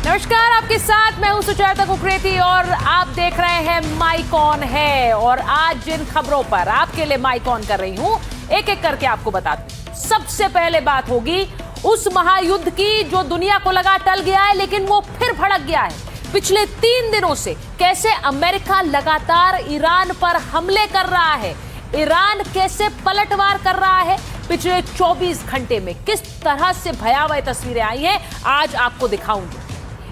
नमस्कार, आपके साथ मैं हूं सुचेता कुकरेती और आप देख रहे हैं माइक ऑन है। और आज जिन खबरों पर आपके लिए माइक ऑन कर रही हूं, एक एक करके आपको बताती हूं। सबसे पहले बात होगी उस महायुद्ध की जो दुनिया को लगा टल गया है, लेकिन वो फिर भड़क गया है। पिछले 3 दिनों से कैसे अमेरिका लगातार ईरान पर हमले कर रहा है, ईरान कैसे पलटवार कर रहा है, पिछले 24 घंटे में किस तरह से भयावह तस्वीरें आई हैं, आज आपको दिखाऊंगी।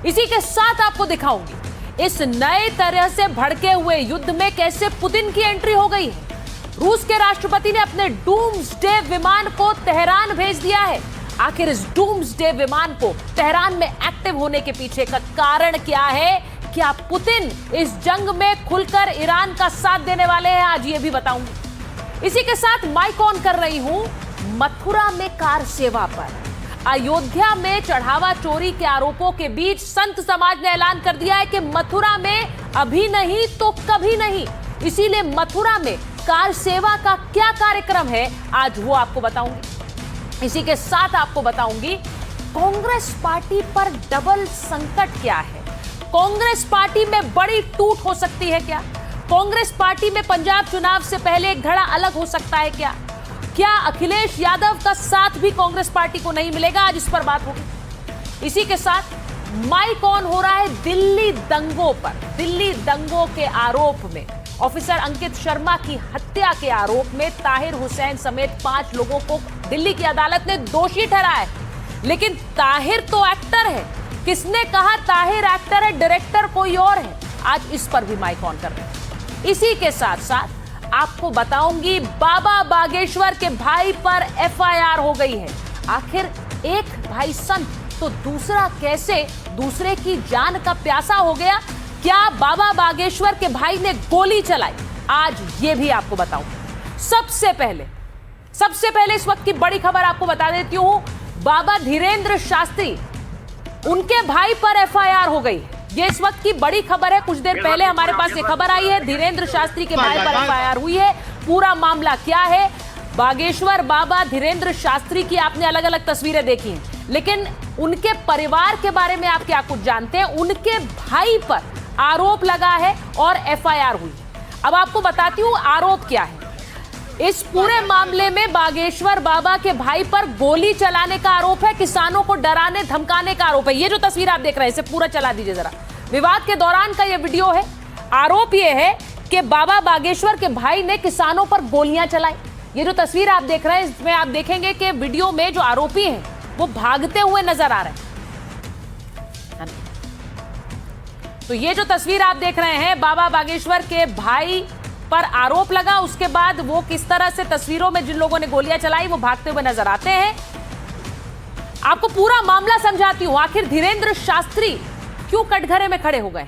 इसी के साथ आपको दिखाऊंगी इस नए तरह से भड़के हुए युद्ध में कैसे पुतिन की एंट्री हो गई है। रूस के राष्ट्रपति ने अपने डूम्सडे विमान को तेहरान भेज दिया है। आखिर इस डूम्सडे विमान को तेहरान में एक्टिव होने के पीछे का कारण क्या है? क्या पुतिन इस जंग में खुलकर ईरान का साथ देने वाले हैं? आज ये भी बताऊंगी। इसी के साथ माइक ऑन कर रही हूं मथुरा में कार सेवा पर। अयोध्या में चढ़ावा चोरी के आरोपों के बीच संत समाज ने ऐलान कर दिया है कि मथुरा में अभी नहीं तो कभी नहीं। इसीलिए मथुरा में कार सेवा का क्या कार्यक्रम है, आज वो आपको बताऊंगी। इसी के साथ आपको बताऊंगी कांग्रेस पार्टी पर डबल संकट क्या है। कांग्रेस पार्टी में बड़ी टूट हो सकती है क्या? कांग्रेस पार्टी में पंजाब चुनाव से पहले एक धड़ा अलग हो सकता है क्या? क्या अखिलेश यादव का साथ भी कांग्रेस पार्टी को नहीं मिलेगा? आज इस पर बात होगी। इसी के साथ माइक ऑन हो रहा है दिल्ली दंगों पर। दिल्ली दंगों के आरोप में, ऑफिसर अंकित शर्मा की हत्या के आरोप में ताहिर हुसैन समेत 5 लोगों को दिल्ली की अदालत ने दोषी ठहराया है। लेकिन ताहिर तो एक्टर है। किसने कहा ताहिर एक्टर है, डायरेक्टर कोई और है? आज इस पर भी माइक ऑन कर रहे हैं। इसी के साथ साथ आपको बताऊंगी बाबा बागेश्वर के भाई पर एफआईआर हो गई है। आखिर एक भाई संत तो दूसरा कैसे दूसरे की जान का प्यासा हो गया? क्या बाबा बागेश्वर के भाई ने गोली चलाई? आज ये भी आपको बताऊंगी। सबसे पहले इस वक्त की बड़ी खबर आपको बता देती हूं। बाबा धीरेन्द्र शास्त्री, उनके भाई पर एफआईआर हो गई। ये इस वक्त की बड़ी खबर है। कुछ देर पहले हमारे पास ये खबर आई है, धीरेन्द्र शास्त्री के भाई पर एफआईआर हुई है। पूरा मामला क्या है? बागेश्वर बाबा धीरेन्द्र शास्त्री की आपने अलग अलग तस्वीरें देखी हैं, लेकिन उनके परिवार के बारे में आप क्या कुछ जानते हैं? उनके भाई पर आरोप लगा है और एफआईआर हुई। अब आपको बताती हूं आरोप क्या है। इस पूरे मामले में बागेश्वर बाबा के भाई पर गोली चलाने का आरोप है, किसानों को डराने धमकाने का आरोप है। ये जो तस्वीर आप देख रहे हैं, इसे पूरा चला दीजिए जरा। विवाद के दौरान का ये वीडियो है। आरोप ये है कि बाबा बागेश्वर के भाई ने किसानों पर गोलियां चलाई। ये जो तस्वीर आप देख रहे हैं, इसमें आप देखेंगे कि वीडियो में जो आरोपी हैं वो भागते हुए नजर आ रहे हैं। तो ये जो तस्वीर आप देख रहे हैं, बाबा बागेश्वर के भाई पर आरोप लगा, उसके बाद वो किस तरह से तस्वीरों में जिन लोगों ने गोलियां चलाई वो भागते हुए नजर आते हैं। आपको पूरा मामला समझाती हूं। आखिर धीरेन्द्र शास्त्री क्यों कटघरे में खड़े हो गए?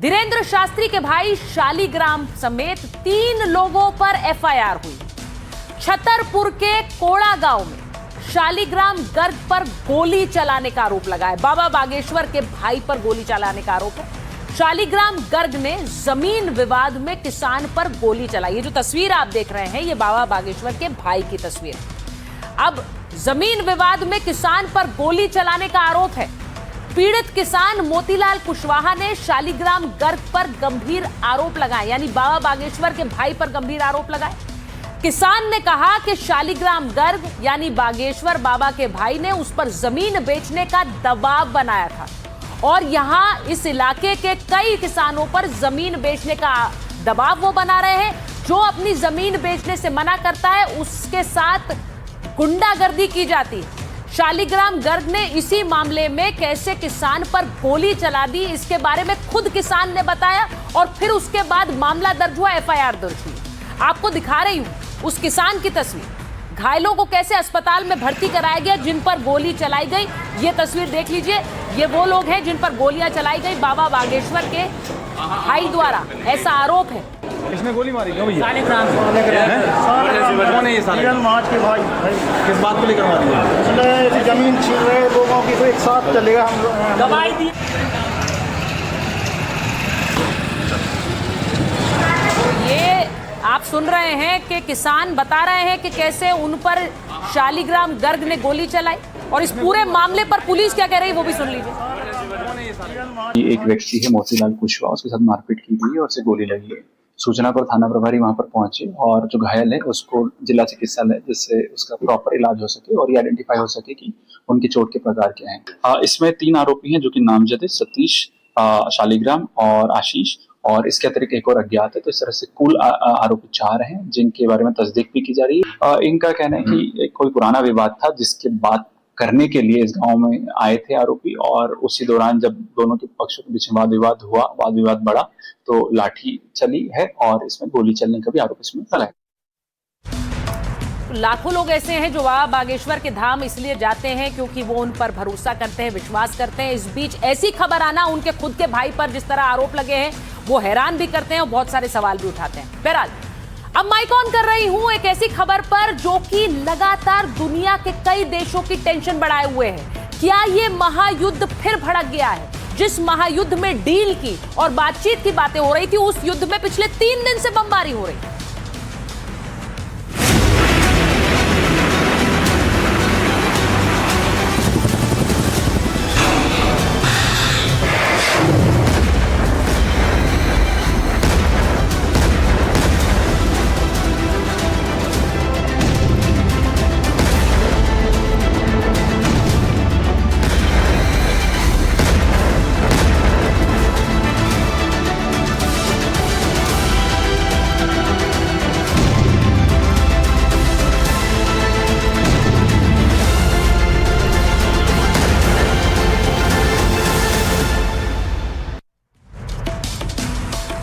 धीरेन्द्र शास्त्री के भाई शालिग्राम समेत 3 लोगों पर एफआईआर हुई। छतरपुर के कोड़ा गांव में शालिग्राम गर्ग पर गोली चलाने का आरोप लगा है। बाबा बागेश्वर के भाई पर गोली चलाने का आरोप है। शालिग्राम गर्ग ने जमीन विवाद में किसान पर गोली चलाई। ये जो तस्वीर आप देख रहे हैं, ये बाबा बागेश्वर के भाई की तस्वीर है। अब जमीन विवाद में किसान पर गोली चलाने का आरोप है। पीड़ित किसान मोतीलाल कुशवाहा ने शालिग्राम गर्ग पर गंभीर आरोप लगाए, यानी बाबा बागेश्वर के भाई पर गंभीर आरोप लगाए। किसान ने कहा कि शालिग्राम गर्ग यानी बागेश्वर बाबा के भाई ने उस पर जमीन बेचने का दबाव बनाया था और यहां इस इलाके के कई किसानों पर जमीन बेचने का दबाव वो बना रहे हैं। जो अपनी जमीन बेचने से मना करता है उसके साथ गुंडागर्दी की जाती है। शालिग्राम गर्ग ने इसी मामले में कैसे किसान पर गोली चला दी, इसके बारे में खुद किसान ने बताया और फिर उसके बाद मामला दर्ज हुआ, एफआईआर दर्ज हुई। आपको दिखा रही हूं उस किसान की तस्वीर। घायलों को कैसे अस्पताल में भर्ती कराया गया जिन पर गोली चलाई गई, ये तस्वीर देख लीजिए। ये वो लोग हैं जिन पर गोलियां चलाई गई बाबा बागेश्वर के भाई द्वारा, ऐसा आरोप है। इसने गोली मारी क्यों भैया? कौन है ये साले? मार्च के भाई किस बात को लेकर मारी है? इसलिए जमीन छीन रहे लोगों की, तो एक साथ चलेगा हम लोग दवाई दी। ये आप सुन रहे हैं कि किसान बता रहे हैं कि कैसे उन पर शालिग्राम गर्ग ने गोली चलाई और इस पूरे मामले पर पुलिस क्या कह रही है वो भी सुन लीजिए। सारे। एक व्यक्ति है मोतीलाल कुशवाहा, उसके साथ मारपीट की गई है और उसे गोली लगी है। सूचना पर थाना प्रभारी वहां पर पहुंचे और जो घायल है उसको जिला चिकित्सालय, जिससे उसका प्रॉपर इलाज हो सके और ये आइडेंटिफाई हो सके कि उनकी चोट के प्रकार क्या है। इसमें 3 आरोपी हैं जो कि नामजद है, सतीश, शालिग्राम और आशीष, और इसके अतिरिक्त एक और अज्ञात है। तो इस तरह से कुल आरोपी 4 हैं जिनके बारे में तस्दीक भी की जा रही है। इनका कहना है कि कोई पुराना विवाद था जिसके बात करने के लिए इस गांव में आए थे आरोपी, और उसी दौरान जब दोनों के पक्षों के बीच वाद विवाद बढ़ा तो लाठी चली है और इसमें गोली चलने का भी आरोप इसमें लगा है। लाखों लोग ऐसे हैं जो बाबा बागेश्वर के धाम इसलिए जाते हैं क्योंकि वो उन पर भरोसा करते हैं, विश्वास करते हैं। इस बीच ऐसी खबर आना उनके खुद के भाई पर जिस तरह आरोप लगे हैं वो हैरान भी करते हैं और बहुत सारे सवाल भी उठाते हैं। बहरहाल अब माइक ऑन कर रही हूं एक ऐसी खबर पर जो कि लगातार दुनिया के कई देशों की टेंशन बढ़ाए हुए है। क्या ये महायुद्ध फिर भड़क गया है? जिस महायुद्ध में डील की और बातचीत की बातें हो रही थी, उस युद्ध में पिछले 3 दिन से बमबारी हो रही है।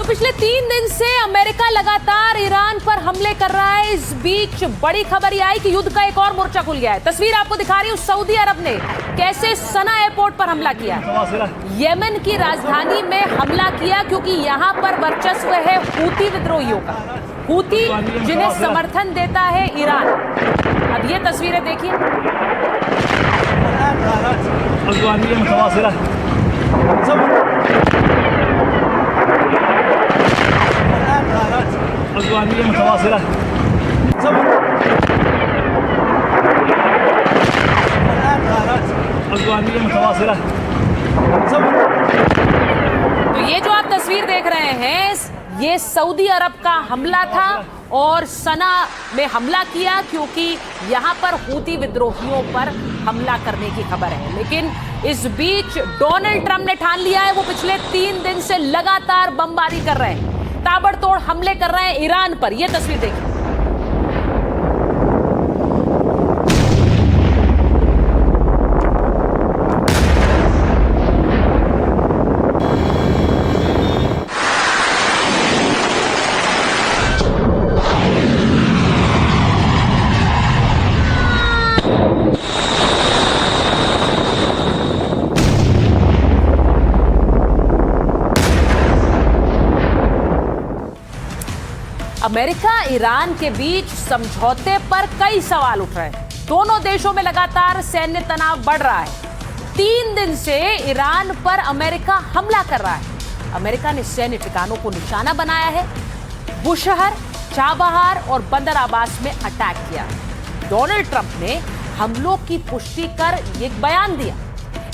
पिछले 3 दिन से अमेरिका लगातार ईरान पर हमले कर रहा है। इस बीच बड़ी खबर यह आई कि युद्ध का एक और मोर्चा खुल गया है। तस्वीर आपको दिखा रही हूं, सऊदी अरब ने कैसे सना एयरपोर्ट पर हमला किया। यमन की राजधानी में हमला किया क्योंकि यहां पर वर्चस्व है हूती विद्रोहियों का, हूती जिन्हें समर्थन देता है ईरान। अब ये तस्वीरें देखिए। तो ये जो आप तस्वीर देख रहे हैं, ये सऊदी अरब का हमला था और सना में हमला किया क्योंकि यहां पर हूती विद्रोहियों पर हमला करने की खबर है। लेकिन इस बीच डोनाल्ड ट्रंप ने ठान लिया है, वो पिछले 3 दिन से लगातार बमबारी कर रहे हैं, ताबड़तोड़ हमले कर रहे हैं ईरान पर। यह तस्वीर देखिए। अमेरिका ईरान के बीच समझौते पर कई सवाल उठ रहे हैं। दोनों देशों में लगातार सैन्य तनाव बढ़ रहा है। 3 दिन से ईरान पर अमेरिका हमला कर रहा है। अमेरिका ने सैन्य ठिकानों को निशाना बनाया है, बुशहर, चाबहार और बंदर अब्बास में अटैक किया। डोनाल्ड ट्रंप ने हमलों की पुष्टि कर एक बयान दिया।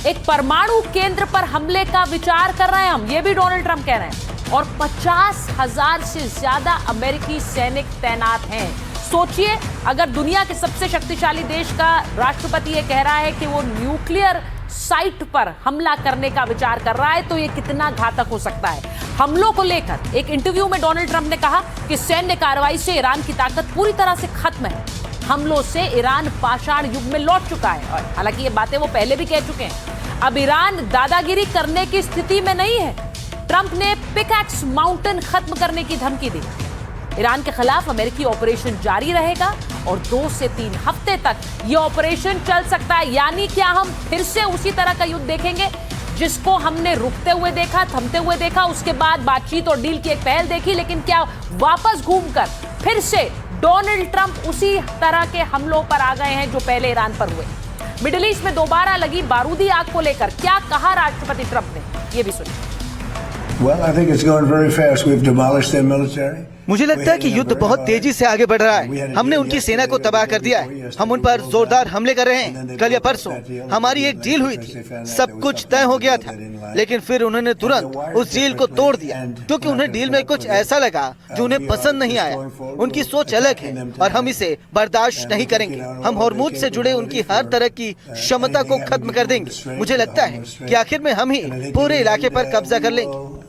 एक परमाणु केंद्र पर हमले का विचार कर रहे हैं हम, ये भी डोनाल्ड ट्रंप कह रहे हैं। और 50,000 से ज्यादा अमेरिकी सैनिक तैनात हैं। सोचिए, अगर दुनिया के सबसे शक्तिशाली देश का राष्ट्रपति ये कह रहा है कि वो न्यूक्लियर साइट पर हमला करने का विचार कर रहा है, तो ये कितना घातक हो सकता है। हमलों को लेकर एक इंटरव्यू में डोनाल्ड ट्रंप ने कहा कि सैन्य कार्रवाई से ईरान की ताकत पूरी तरह से खत्म है। हमलों से ईरान पाषाण युग में लौट चुका है। और हालांकि ये बातें वो पहले भी कह चुके हैं। अब ईरान दादागिरी करने की स्थिति में नहीं है। ट्रंप ने पिकैक्स माउंटेन खत्म करने की धमकी दी। ईरान के खिलाफ अमेरिकी ऑपरेशन जारी रहेगा और 2 से 3 हफ्ते तक यह ऑपरेशन चल सकता है। यानी क्या हम फिर से उसी तरह का युद्ध देखेंगे जिसको हमने रुकते हुए देखा, थमते हुए देखा, उसके बाद बातचीत और डील की एक पहल देखी, लेकिन क्या वापस घूमकर फिर से डोनाल्ड ट्रंप उसी तरह के हमलों पर आ गए हैं जो पहले ईरान पर हुए? मिडिल ईस्ट में दोबारा लगी बारूदी आग को लेकर क्या कहा राष्ट्रपति ट्रंप ने, ये भी सुनिए। Well, I think it's going very fast. We've demolished their military. मुझे लगता है कि युद्ध बहुत तेजी से आगे बढ़ रहा है। हमने उनकी सेना को तबाह कर दिया है। हम उन पर जोरदार हमले कर रहे हैं। कल या परसों हमारी एक डील हुई थी, सब कुछ तय हो गया था, लेकिन फिर उन्होंने तुरंत उस डील को तोड़ दिया क्योंकि उन्हें डील में कुछ ऐसा लगा जो उन्हें पसंद नहीं आया। उनकी सोच अलग है और हम इसे बर्दाश्त नहीं करेंगे। हम हॉर्मुज से जुड़े उनकी हर तरह की क्षमता को खत्म कर देंगे। मुझे लगता है कि आखिर में हम ही पूरे इलाके पर कब्जा कर लेंगे।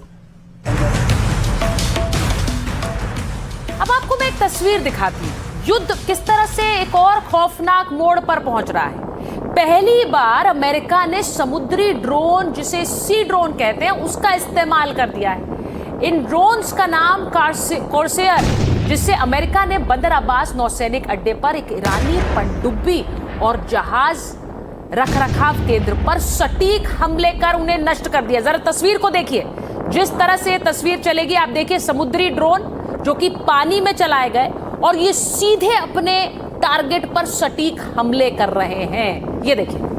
अब आपको मैं एक तस्वीर दिखाती हूँ, युद्ध किस तरह से एक और खौफनाक मोड़ पर पहुंच रहा है। पहली बार अमेरिका ने समुद्री ड्रोन, जिसे सी ड्रोन कहते हैं, उसका इस्तेमाल कर दिया है। इन ड्रोन्स का नाम कॉर्सेयर, जिससे अमेरिका ने बंदर अब्बास नौसैनिक अड्डे पर एक ईरानी पनडुब्बी और जहाज रखरखाव केंद्र पर सटीक हमले कर उन्हें नष्ट कर दिया। जरा तस्वीर को देखिए, जिस तरह से तस्वीर चलेगी आप देखिए। समुद्री ड्रोन जो कि पानी में चलाए गए और ये सीधे अपने टारगेट पर सटीक हमले कर रहे हैं। ये देखिए,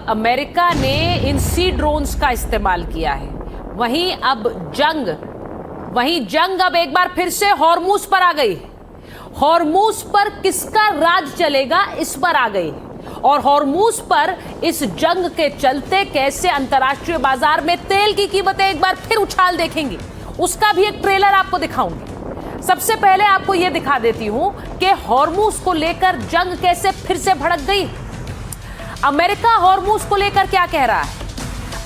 अमेरिका ने इन सी ड्रोन्स का इस्तेमाल किया है, वहीं जंग अब एक बार फिर से हॉर्मुज पर आ गई। हॉर्मुज पर किसका राज चलेगा, इस पर आ गई। और हॉर्मुज पर इस जंग के चलते कैसे अंतर्राष्ट्रीय बाजार में तेल की कीमतें एक बार फिर उछाल देखेंगी, उसका भी एक ट्रेलर आपको दिखाऊंगी। सबसे पहले आपको यह दिखा देती हूं कि हॉर्मुज को लेकर जंग कैसे फिर से भड़क गई। अमेरिका हॉर्मुज को लेकर क्या कह रहा है?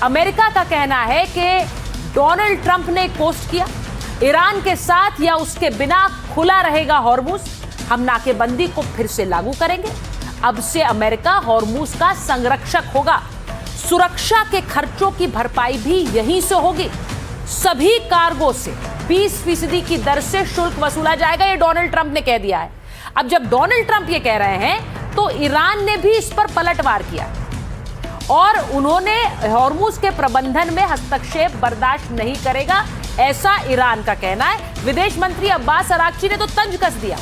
अमेरिका का कहना है कि डोनाल्ड ट्रंप ने पोस्ट किया, ईरान के साथ या उसके बिना खुला रहेगा हॉर्मुज, हम नाकेबंदी को फिर से लागू करेंगे। अब से अमेरिका हॉर्मुज का संरक्षक होगा, सुरक्षा के खर्चों की भरपाई भी यहीं से होगी। सभी कार्गो से 20% की दर से शुल्क वसूला जाएगा, ये डोनाल्ड ट्रंप ने कह दिया है। अब जब डोनाल्ड ट्रंप ये कह रहे हैं तो ईरान ने भी इस पर पलटवार किया और उन्होंने हॉर्मुज के प्रबंधन में हस्तक्षेप बर्दाश्त नहीं करेगा, ऐसा ईरान का कहना है। विदेश मंत्री अब्बास अराक्ची ने तो तंज कस दिया।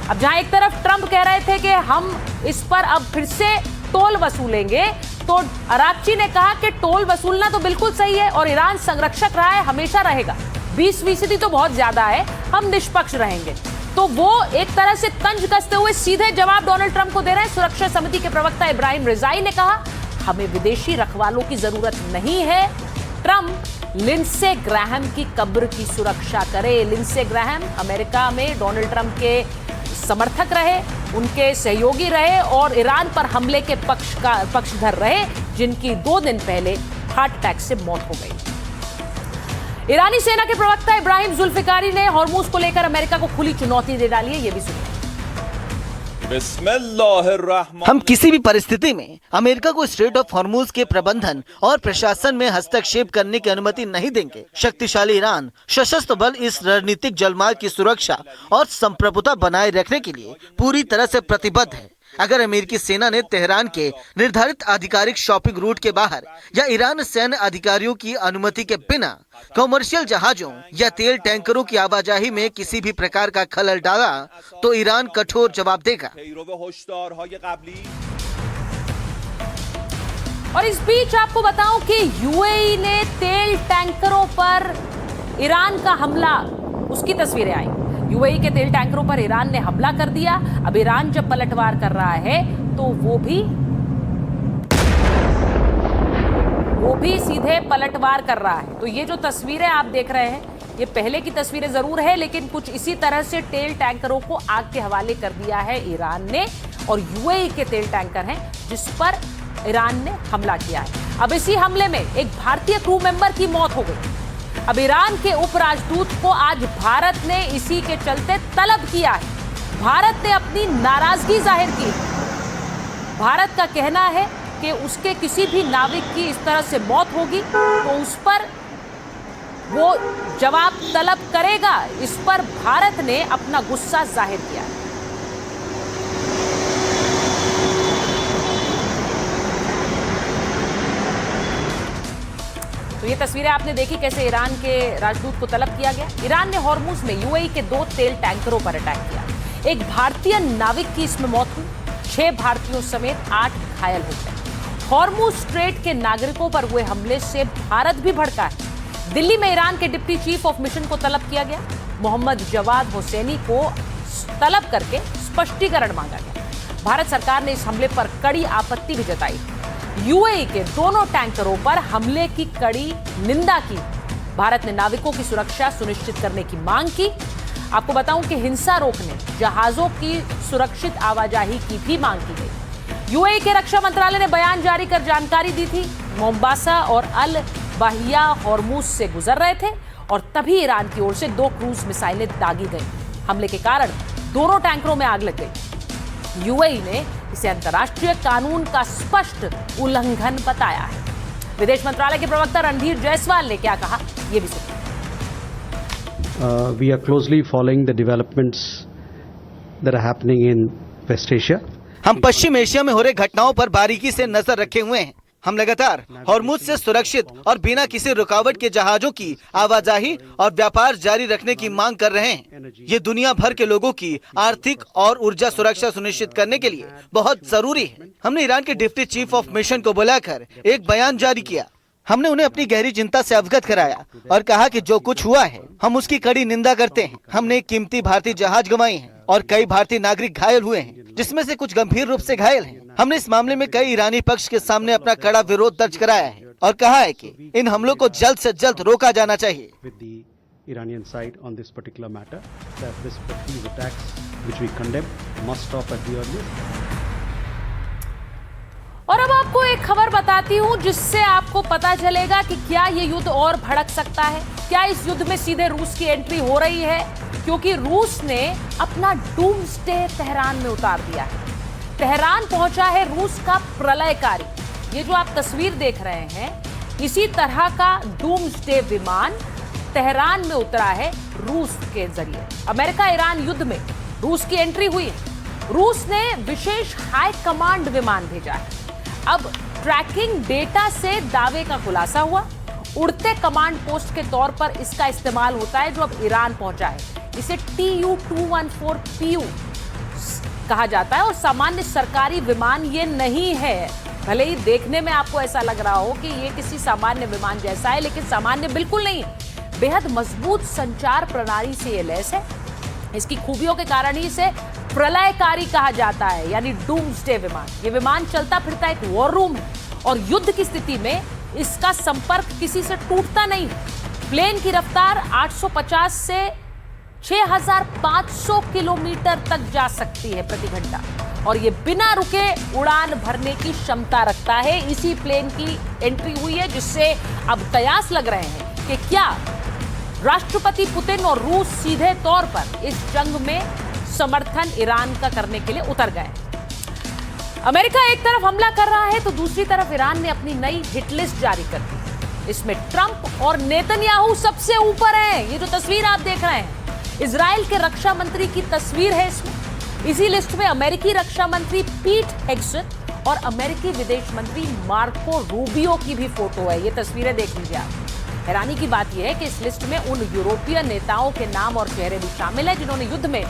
अब जहां एक तरफ ट्रंप कह रहे थे कि हम इस पर अब फिर से टोल वसूलेंगे, तो अराक्ची ने कहा कि टोल वसूलना तो बिल्कुल सही है और ईरान संरक्षक रहा है, हमेशा रहेगा। 20% तो बहुत ज्यादा है, हम निष्पक्ष रहेंगे। तो वो एक तरह से तंज कसते हुए सीधे जवाब डोनाल्ड ट्रंप को दे रहे हैं। सुरक्षा समिति के प्रवक्ता इब्राहिम रिजाई ने कहा, हमें विदेशी रखवालों की जरूरत नहीं है। ट्रंप लिंडसे ग्राहम की कब्र की सुरक्षा करे। लिंडसे ग्राहम अमेरिका में डोनाल्ड ट्रंप के समर्थक रहे, उनके सहयोगी रहे और ईरान पर हमले के पक्षधर रहे, जिनकी 2 दिन पहले हार्ट अटैक से मौत हो गई। ईरानी सेना के प्रवक्ता इब्राहिम जुल्फिकारी ने हॉर्मुज को लेकर अमेरिका को खुली चुनौती दे डाली है, ये भी सुनिए। हम किसी भी परिस्थिति में अमेरिका को स्ट्रेट ऑफ हॉर्मुज के प्रबंधन और प्रशासन में हस्तक्षेप करने की अनुमति नहीं देंगे। शक्तिशाली ईरान सशस्त्र बल इस रणनीतिक जलमार्ग की सुरक्षा और संप्रभुता बनाए रखने के लिए पूरी तरह से प्रतिबद्ध है। अगर अमेरिकी सेना ने तेहरान के निर्धारित आधिकारिक शॉपिंग रूट के बाहर या ईरान सैन्य अधिकारियों की अनुमति के बिना कमर्शियल जहाजों या तेल टैंकरों की आवाजाही में किसी भी प्रकार का खलल डाला तो ईरान कठोर जवाब देगा। और इस बीच आपको बताऊं कि यूएई ने तेल टैंकरों पर ईरान का हमला, उसकी तस्वीरें आई। यूएई के तेल टैंकरों पर ईरान ने हमला कर दिया। अब ईरान जब पलटवार कर रहा है तो वो भी सीधे पलटवार कर रहा है। तो ये जो तस्वीरें आप देख रहे हैं, ये पहले की तस्वीरें जरूर है, लेकिन कुछ इसी तरह से तेल टैंकरों को आग के हवाले कर दिया है ईरान ने। और यूएई के तेल टैंकर हैं जिस पर ईरान ने हमला किया है। अब इसी हमले में एक भारतीय क्रू मेंबर की मौत हो गई। अब ईरान के उपराजदूत को आज भारत ने इसी के चलते तलब किया है। भारत ने अपनी नाराजगी जाहिर की। भारत का कहना है कि उसके किसी भी नाविक की इस तरह से मौत होगी तो उस पर वो जवाब तलब करेगा। इस पर भारत ने अपना गुस्सा जाहिर किया। तो ये तस्वीरें आपने देखी कैसे ईरान के राजदूत को तलब किया गया। ईरान ने हॉर्मुज में यूएई के 2 तेल टैंकरों पर अटैक किया। एक भारतीय नाविक की इसमें मौत हुई, 6 भारतीयों समेत 8 घायल हो गए। हॉर्मुज स्ट्रेट के नागरिकों पर हुए हमले से भारत भी भड़का है। दिल्ली में ईरान के डिप्टी चीफ ऑफ मिशन को तलब किया गया। मोहम्मद जवाद हुसैनी को तलब करके स्पष्टीकरण मांगा गया। भारत सरकार ने इस हमले पर कड़ी आपत्ति भी जताई। यूएई के दोनों टैंकरों पर हमले की कड़ी निंदा की। भारत ने नाविकों की सुरक्षा सुनिश्चित करने की मांग की। आपको बताऊं कि हिंसा रोकने, जहाजों की सुरक्षित आवाजाही की भी मांग की गई। यूएई के रक्षा मंत्रालय ने बयान जारी कर जानकारी दी थी। मोम्बासा और अल बाहिया हॉर्मुज से गुजर रहे थे और तभी ईरान की ओर से 2 क्रूज मिसाइलें दागी गई। हमले के कारण दोनों टैंकरों में आग लग गई। यूएई ने इसे अंतर्राष्ट्रीय कानून का स्पष्ट उल्लंघन बताया है। विदेश मंत्रालय के प्रवक्ता रणधीर जायसवाल ने क्या कहा, ये भी सुनिए। We are closely following the developments that are happening in West Asia. हम पश्चिम एशिया में हो रही घटनाओं पर बारीकी से नजर रखे हुए हैं। हम लगातार हॉर्मुज से सुरक्षित और बिना किसी रुकावट के जहाजों की आवाजाही और व्यापार जारी रखने की मांग कर रहे हैं। ये दुनिया भर के लोगों की आर्थिक और ऊर्जा सुरक्षा सुनिश्चित करने के लिए बहुत जरूरी है। हमने ईरान के डिप्टी चीफ ऑफ मिशन को बुलाकर एक बयान जारी किया। हमने उन्हें अपनी गहरी चिंता से अवगत कराया और कहा कि जो कुछ हुआ है हम उसकी कड़ी निंदा करते हैं। हमने कीमती भारतीय जहाज गंवाए हैं और कई भारतीय नागरिक घायल हुए हैं, जिसमें से कुछ गंभीर रूप से घायल हैं। हमने इस मामले में कई ईरानी पक्ष के सामने अपना कड़ा विरोध दर्ज कराया है और कहा है कि इन हमलों को जल्द से जल्द रोका जाना चाहिए। With the Iranian side on this particular matter, that these attacks, which we condemn, must stop at the earliest. और अब आपको एक खबर बताती हूं जिससे आपको पता चलेगा कि क्या ये युद्ध और भड़क सकता है। क्या इस युद्ध में सीधे रूस की एंट्री हो रही है, क्योंकि रूस ने अपना डूम्सडे तेहरान में उतार दिया है। तेहरान पहुंचा है रूस का प्रलयकारी। ये जो आप तस्वीर देख रहे हैं, इसी तरह का डूम्सडे विमान तेहरान में उतरा है रूस के जरिए। अमेरिका ईरान युद्ध में रूस की एंट्री हुई है। रूस ने विशेष हाई कमांड विमान भेजा है। अब ट्रैकिंग डेटा से दावे का खुलासा हुआ। उड़ते कमांड पोस्ट के तौर पर इसका इस्तेमाल होता है जो अब ईरान पहुंचा है। इसे TU-214PU कहा जाता है और सामान्य सरकारी विमान ये नहीं है। भले ही देखने में आपको ऐसा लग रहा हो कि ये किसी सामान्य विमान जैसा है, लेकिन सामान्य बिल्कुल नहीं है। बेहद मजबूत संचार प्रणाली से ये लैस है। इसकी खूबियों के कारण ही इसे प्रलयकारी कहा जाता है, यानी डूम्सडे विमान। ये विमान चलता फिरता एक वॉर रूम है और युद्ध की स्थिति में इसका संपर्क किसी से टूटता नहीं। प्लेन की रफ्तार 850 से 6500 किलोमीटर तक जा सकती है प्रति घंटा और ये बिना रुके उड़ान भरने की क्षमता रखता है। इसी प्लेन की एंट्री हुई है, जिससे अब कयास लग रहे हैं कि क्या राष्ट्रपति पुतिन और रूस सीधे तौर पर इस जंग में समर्थन ईरान का करने के लिए उतर गए। अमेरिका एक तरफ हमला कर रहा है तो दूसरी तरफ ईरान ने अपनी नई हिट लिस्ट जारी कर दी। इसमें ट्रंप और नेतन्याहू सबसे ऊपर हैं। ये जो तस्वीर आप देख रहे हैं, इजराइल के रक्षा मंत्री की तस्वीर है इसमें। इसी लिस्ट में अमेरिकी रक्षा मंत्री पीट हेग्सेथ और अमेरिकी विदेश मंत्री मार्को रूबियो की भी फोटो है। ये तस्वीरें देख लीजिए आप। हैरानी की बात यह है कि इस लिस्ट में उन यूरोपीय नेताओं के नाम और चेहरे भी शामिल हैं जिन्होंने युद्ध में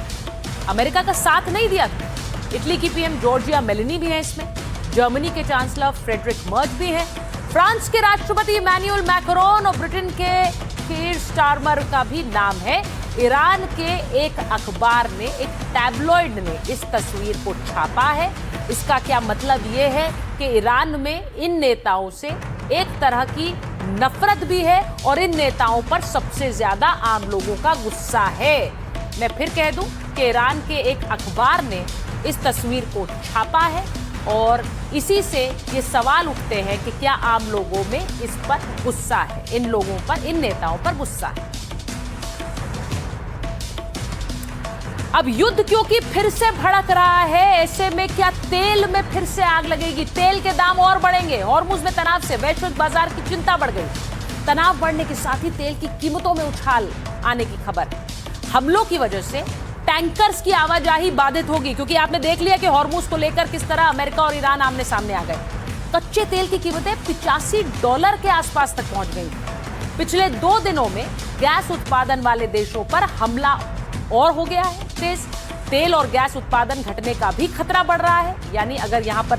अमेरिका का साथ नहीं दिया था। इटली की पीएम जॉर्जिया मेलोनी भी है इसमें। जर्मनी के चांसलर फ्रेडरिक मर्ज भी हैं। फ्रांस के राष्ट्रपति इमैनुअल मैक्रोन और ब्रिटेन के कीर स्टारमर का भी नाम है। ईरान के एक अखबार ने, एक टैबलॉइड ने इस तस्वीर को छापा है। इसका क्या मतलब ये है कि ईरान में इन नेताओं से एक तरह की नफरत भी है और इन नेताओं पर सबसे ज्यादा आम लोगों का गुस्सा है। मैं फिर कह दूं कि ईरान के एक अखबार ने इस तस्वीर को छापा है और इसी से ये सवाल उठते हैं कि क्या आम लोगों में इस पर गुस्सा है, इन लोगों पर, इन नेताओं पर गुस्सा है। अब युद्ध क्योंकि फिर से भड़क रहा है, ऐसे में क्या तेल में फिर से आग लगेगी? तेल के दाम और बढ़ेंगे। हॉर्मुज में तनाव से वैश्विक बाजार की चिंता बढ़ गई। तनाव बढ़ने के साथ ही तेल की कीमतों में उछाल आने की खबर है। हमलों की वजह से टैंकर्स की आवाजाही बाधित होगी, क्योंकि आपने देख लिया कि हॉर्मुज को लेकर किस तरह अमेरिका और ईरान आमने सामने आ गए। कच्चे तेल की कीमतें $85 के आसपास तक पहुंच गई। पिछले 2 दिनों में गैस उत्पादन वाले देशों पर हमला और हो गया है तेज। तेल और गैस उत्पादन घटने का भी खतरा बढ़ रहा है, यानी अगर यहां पर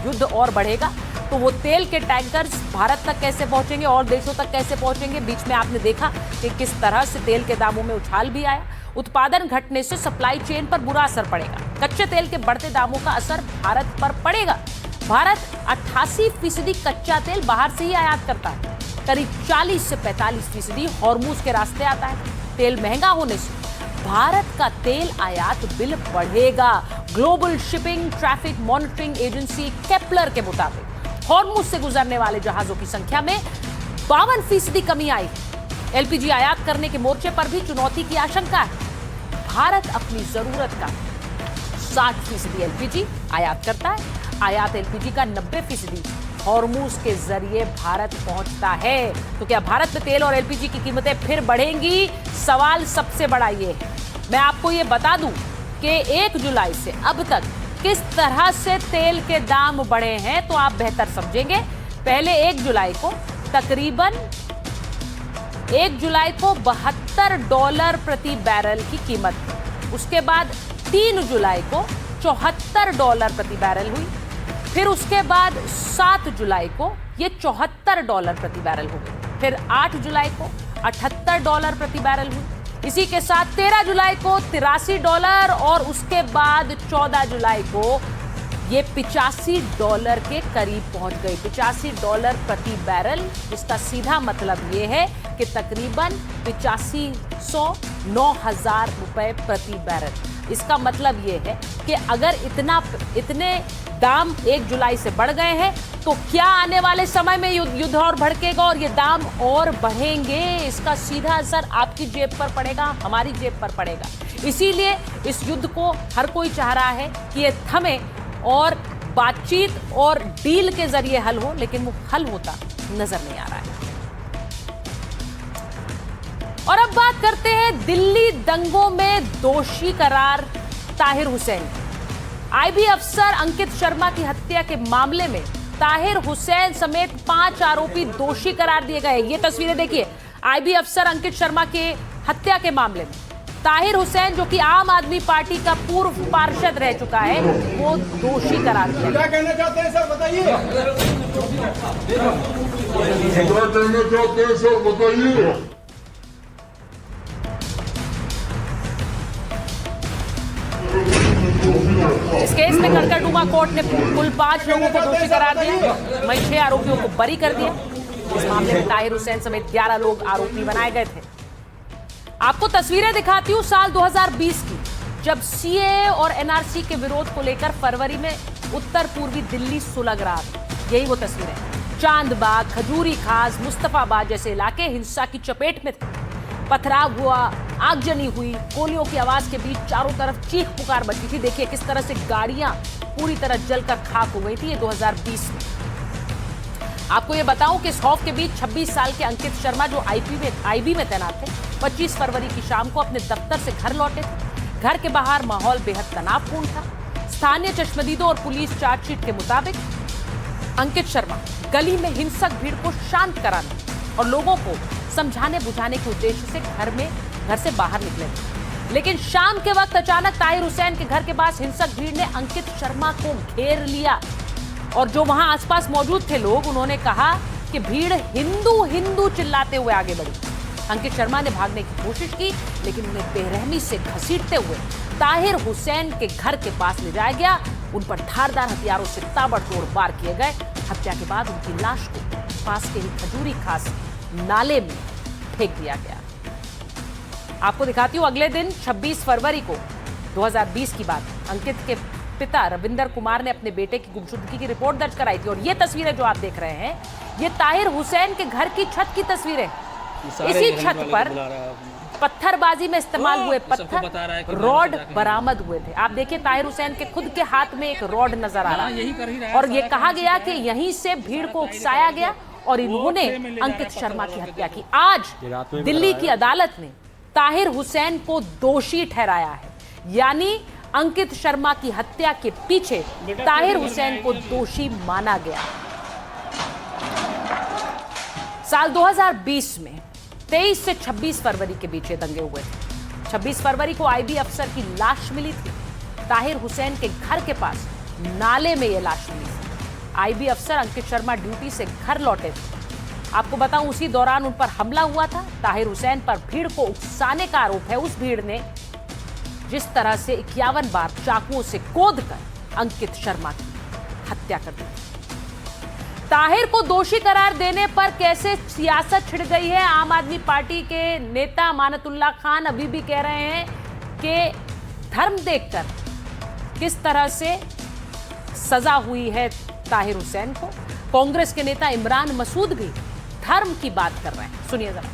युद्ध और बढ़ेगा तो वो तेल के टैंकर्स भारत तक कैसे पहुंचेंगे और देशों तक कैसे पहुंचेंगे। बीच में आपने देखा कि किस तरह से तेल के दामों में उछाल भी आया। उत्पादन घटने से सप्लाई चेन पर बुरा असर पड़ेगा। कच्चे तेल के बढ़ते दामों का असर भारत पर पड़ेगा। भारत 88% कच्चा तेल बाहर से ही आयात करता है। करीब 40 से 45% हॉर्मुज के रास्ते आता है। तेल महंगा होने से भारत का तेल आयात बिल बढ़ेगा। Global shipping traffic monitoring agency Kepler के मुताबिक हॉर्मुज से गुजरने वाले जहाजों की संख्या में 52% कमी आई। एलपीजी आयात करने के मोर्चे पर भी चुनौती की आशंका है। भारत अपनी जरूरत का 60% एलपीजी आयात करता है। आयात एलपीजी का 90% हॉर्मुज के जरिए भारत पहुंचता है। तो क्या भारत में तेल और एलपीजी की कीमतें फिर बढ़ेंगी? सवाल सबसे बड़ा ये है। मैं आपको ये बता दूं कि 1 जुलाई से अब तक किस तरह से तेल के दाम बढ़े हैं तो आप बेहतर समझेंगे। पहले 1 जुलाई को तकरीबन 1 जुलाई को $72 प्रति बैरल की कीमत थी। उसके बाद 3 जुलाई को $74 प्रति बैरल हुई। फिर उसके बाद 7 जुलाई को ये $74 प्रति बैरल हो गई। फिर 8 जुलाई को $78 प्रति बैरल हुई। इसी के साथ 13 जुलाई को $83 और उसके बाद 14 जुलाई को ये $85 के करीब पहुंच गई। $85 प्रति बैरल, जिसका सीधा मतलब ये है कि तकरीबन 8500-9000 रुपए प्रति बैरल। इसका मतलब ये है कि अगर इतने दाम 1 जुलाई से बढ़ गए हैं तो क्या आने वाले समय में युद्ध और भड़केगा और ये दाम और बढ़ेंगे। इसका सीधा असर आपकी जेब पर पड़ेगा, हमारी जेब पर पड़ेगा। इसीलिए इस युद्ध को हर कोई चाह रहा है कि ये थमे और बातचीत और डील के जरिए हल हो, लेकिन वो हल होता नजर नहीं आ रहा है। और अब बात करते हैं दिल्ली दंगों में दोषी करार ताहिर हुसैन। आईबी अफसर अंकित शर्मा की हत्या के मामले में ताहिर हुसैन समेत 5 आरोपी दोषी करार दिए गए। ये तस्वीरें देखिए, आईबी अफसर अंकित शर्मा के हत्या के मामले में ताहिर हुसैन, जो कि आम आदमी पार्टी का पूर्व पार्षद रह चुका है, वो दोषी करार दिया। क्या कहना चाहते हैं सर, बताइए। इस केस में कड़कड़डूमा कोर्ट ने कुल 5 लोगों को दोषी करार दिया, वहीं 6 आरोपियों को बरी कर दिया। इस मामले में ताहिर हुसैन समेत 11 लोग आरोपी बनाए गए थे। आपको तस्वीरें दिखाती हूं साल 2020 की, जब सीए और एनआरसी के विरोध को लेकर फरवरी में उत्तर पूर्वी दिल्ली सुलग रहा था। यही वो तस्वीरें। चांदबाग, खजूरी खास, मुस्तफाबाद जैसे इलाके हिंसा की चपेट में थे। पथराव हुआ, आगजनी हुई, गोलियों की आवाज के बीच चारों तरफ चीख पुकार मची थी। देखिए किस तरह से गाड़ियां पूरी तरह जलकर खाक हो गई थी। ये 2020 में। आपको ये बताऊं कि इस खौफ के बीच 26 साल के अंकित शर्मा, जो आईबी में तैनात थे, 25 फरवरी की शाम को अपने दफ्तर से घर लौटे थे। घर के बाहर माहौल बेहद तनावपूर्ण था। स्थानीय चश्मदीदों और पुलिस चार्जशीट के मुताबिक अंकित शर्मा गली में हिंसक भीड़ को शांत कराने और लोगों को समझाने बुझाने के उद्देश्य से घर से बाहर निकले थे। लेकिन शाम के वक्त अचानक ताहिर हुसैन के घर के पास हिंसक भीड़ ने अंकित शर्मा को घेर लिया और जो वहां आसपास मौजूद थे लोग, उन्होंने कहा कि भीड़ हिंदू हिंदू चिल्लाते हुए आगे बढ़ी। अंकित शर्मा ने भागने की कोशिश की, लेकिन उन्हें बेरहमी से घसीटते हुए ताहिर हुसैन के घर के पास ले जाया गया। उन पर धारदार हथियारों से ताबड़तोड़ वार किए गए। हत्या के बाद उनकी लाश को पास के ही खजूरी खास नाले में फेंक दिया गया। आपको दिखाती हूं अगले दिन 26 फरवरी को 2020 की बात। अंकित के पिता रविंदर कुमार ने अपने बेटे की गुमशुदगी की रिपोर्ट दर्ज कराई थी और ये तस्वीरें जो आप देख रहे हैं, ये ताहिर हुसैन के घर की छत की तस्वीरें। इसी छत पर पत्थरबाजी में इस्तेमाल हुए पत्थर, रॉड बरामद हुए थे। आप देखिए ताहिर हुसैन के खुद के हाथ में एक रॉड नजर आ रहा है और ये कहा गया कि यहीं से भीड़ को उकसाया गया और इन्होंने अंकित शर्मा की हत्या की। आज दिल्ली की अदालत ने ताहिर हुसैन को दोषी ठहराया है, यानी अंकित शर्मा की हत्या के पीछे ताहिर हुसैन को दोषी माना गया। साल 2020 में 23 से 26 फरवरी के बीच ये दंगे हुए थे। 26 फरवरी को आईबी अफसर की लाश मिली थी। ताहिर हुसैन के घर के पास नाले में ये लाश मिली थी। आईबी अफसर अंकित शर्मा ड्यूटी से घर लौटे थे। आपको बताऊं, उसी दौरान उन पर हमला हुआ था। ताहिर हुसैन पर भीड़ को उकसाने का आरोप है। उस भीड़ ने जिस तरह से 51 बार चाकुओं से कोदकर अंकित शर्मा की हत्या कर दी। ताहिर को दोषी करार देने पर कैसे सियासत छिड़ गई है। आम आदमी पार्टी के नेता अमानतुल्लाह खान अभी भी कह रहे हैं कि धर्म देखकर किस तरह से सजा हुई है ताहिर हुसैन को। कांग्रेस के नेता इमरान मसूद भी धर्म की बात कर रहे हैं। सुनिए जरा।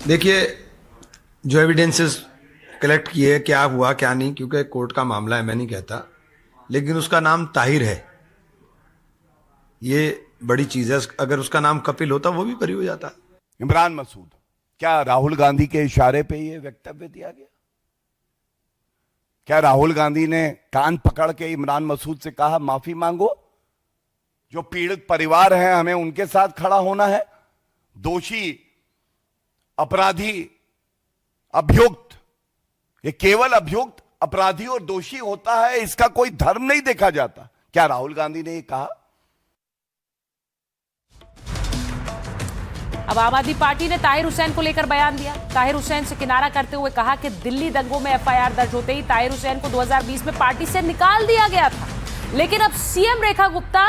देखिए, जो एविडेंसेस कलेक्ट किए, क्या हुआ क्या नहीं, क्योंकि कोर्ट का मामला है, मैं नहीं कहता, लेकिन उसका नाम ताहिर है, ये बड़ी चीज है। अगर उसका नाम कपिल होता वो भी बरी हो जाता। इमरान मसूद, क्या राहुल गांधी के इशारे पे ये वक्तव्य दिया गया? क्या राहुल गांधी ने कान पकड़ के इमरान मसूद से कहा माफी मांगो? जो पीड़ित परिवार हैं, हमें उनके साथ खड़ा होना है। दोषी, अपराधी, अभियुक्त, ये केवल अभियुक्त, अपराधी और दोषी होता है, इसका कोई धर्म नहीं देखा जाता। क्या राहुल गांधी ने ये कहा? अब आम आदमी पार्टी ने ताहिर हुसैन को लेकर बयान दिया। ताहिर हुसैन से किनारा करते हुए कहा कि दिल्ली दंगों में एफआईआर दर्ज होते ही ताहिर हुसैन को 2020 में पार्टी से निकाल दिया गया था। लेकिन अब सीएम रेखा गुप्ता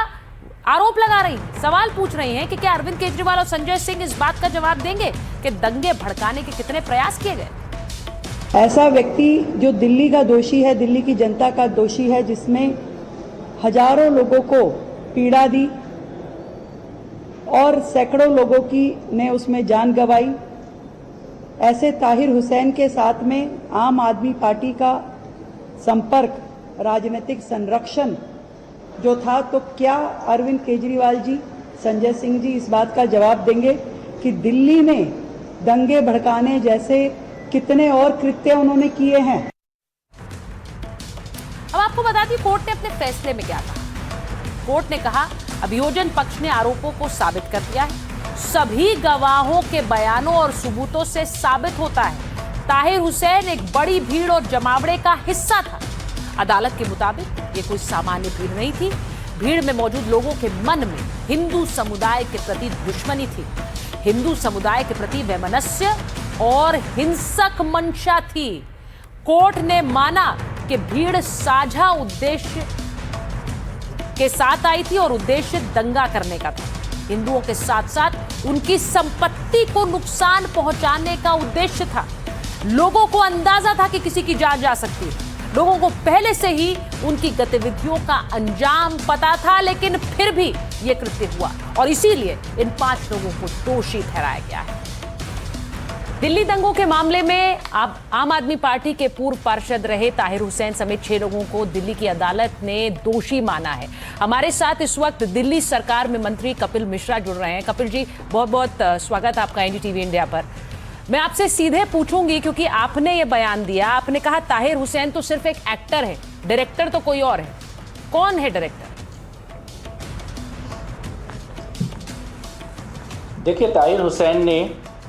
आरोप लगा रही, सवाल पूछ रही हैं कि क्या अरविंद केजरीवाल और संजय सिंह इस बात का जवाब देंगे कि दंगे भड़काने के कितने प्रयास किए गए। ऐसा व्यक्ति जो दिल्ली का दोषी है, दिल्ली की जनता का दोषी है, जिसमें हजारों लोगों को पीड़ा दी और सैकड़ों लोगों की ने उसमें जान गंवाई, ऐसे ताहिर हुसैन के साथ में आम आदमी पार्टी का संपर्क, राजनीतिक संरक्षण जो था, तो क्या अरविंद केजरीवाल जी, संजय सिंह जी इस बात का जवाब देंगे कि दिल्ली में दंगे भड़काने जैसे कितने और कृत्य उन्होंने किए हैं? अब आपको बता दी कोर्ट ने अपने फैसले में क्या कहा। कोर्ट ने कहा अभियोजन पक्ष ने आरोपों को साबित कर दिया है। सभी गवाहों के बयानों और सबूतों से साबित होता है ताहिर हुसैन एक बड़ी भीड़ और जमावड़े का हिस्सा था। अदालत के मुताबिक ये कोई सामान्य भीड़ नहीं थी। भीड़ में मौजूद लोगों के मन में हिंदू समुदाय के प्रति दुश्मनी थी, हिंदू समुदाय के प्रति वैमनस्य और हिंसक मंशा थी। कोर्ट ने माना कि भीड़ साझा उद्देश्य के साथ आई थी और उद्देश्य दंगा करने का था। हिंदुओं के साथ साथ उनकी संपत्ति को नुकसान पहुंचाने का उद्देश्य था। लोगों को अंदाजा था कि किसी की जान जा सकती है। लोगों को पहले से ही उनकी गतिविधियों का अंजाम पता था, लेकिन फिर भी यह कृत्य हुआ और इसीलिए इन 5 लोगों को दोषी ठहराया गया है। दिल्ली दंगों के मामले में अब आम आदमी पार्टी के पूर्व पार्षद रहे ताहिर हुसैन समेत 6 लोगों को दिल्ली की अदालत ने दोषी माना है। हमारे साथ इस वक्त दिल्ली सरकार में मंत्री कपिल मिश्रा जुड़ रहे हैं। कपिल जी, बहुत बहुत स्वागत आपका एनडीटीवी इंडिया पर। मैं आपसे सीधे पूछूंगी क्योंकि आपने ये बयान दिया, आपने कहा ताहिर हुसैन तो सिर्फ एक एक्टर है, डायरेक्टर तो कोई और है। कौन है डायरेक्टर? देखिए, ताहिर हुसैन ने